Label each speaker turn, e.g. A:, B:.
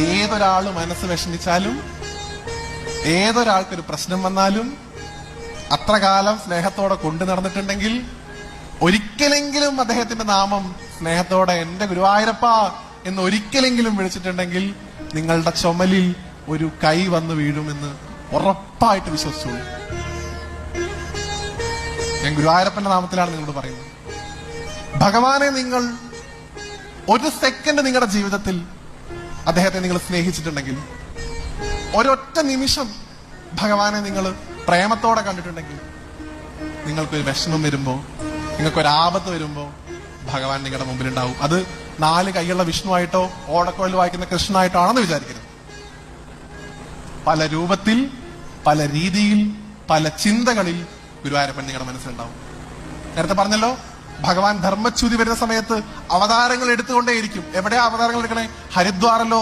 A: ഏതൊരാള് മനസ്സ് വിഷമിച്ചാലും, ഏതൊരാൾക്കൊരു പ്രശ്നം വന്നാലും അത്ര കാലം സ്നേഹത്തോടെ കൊണ്ടു നടന്നിട്ടുണ്ടെങ്കിൽ, ഒരിക്കലെങ്കിലും അദ്ദേഹത്തിന്റെ നാമം സ്നേഹത്തോടെ എന്റെ ഗുരുവായൂരപ്പ എന്ന് ഒരിക്കലെങ്കിലും വിളിച്ചിട്ടുണ്ടെങ്കിൽ നിങ്ങളുടെ ചുമലിൽ ഒരു കൈ വന്ന് വീഴുമെന്ന് ഉറപ്പായിട്ട് വിശ്വസിച്ചോളൂ. ഞാൻ ഗുരുവായൂരപ്പന്റെ നാമത്തിലാണ് നിങ്ങളോട് പറയുന്നത്. ഭഗവാനെ നിങ്ങൾ ഒരു സെക്കൻഡ് നിങ്ങളുടെ ജീവിതത്തിൽ അദ്ദേഹത്തെ നിങ്ങൾ സ്നേഹിച്ചിട്ടുണ്ടെങ്കിൽ, ഒരൊറ്റ നിമിഷം ഭഗവാനെ നിങ്ങൾ പ്രേമത്തോടെ കണ്ടിട്ടുണ്ടെങ്കിൽ, നിങ്ങൾക്കൊരു വിഷമം വരുമ്പോ, നിങ്ങൾക്കൊരാപത്ത് വരുമ്പോ ഭഗവാൻ നിങ്ങളുടെ മുമ്പിലുണ്ടാവും. അത് 4 കൈയുള്ള വിഷ്ണുവായിട്ടോ ഓടക്കോയിൽ വായിക്കുന്ന കൃഷ്ണനായിട്ടോ ആണെന്ന് വിചാരിക്കരുത്. പല രൂപത്തിൽ, പല രീതിയിൽ, പല ചിന്തകളിൽ ഗുരുവായൂരപ്പൻ നിങ്ങളുടെ മനസ്സിലുണ്ടാവും. നേരത്തെ പറഞ്ഞല്ലോ, ഭഗവാൻ ധർമ്മച്യുതി വരുന്ന സമയത്ത് അവതാരങ്ങൾ എടുത്തുകൊണ്ടേയിരിക്കും. എവിടെയാ അവതാരങ്ങൾ എടുക്കണേ? ഹരിദ്വാറിലോ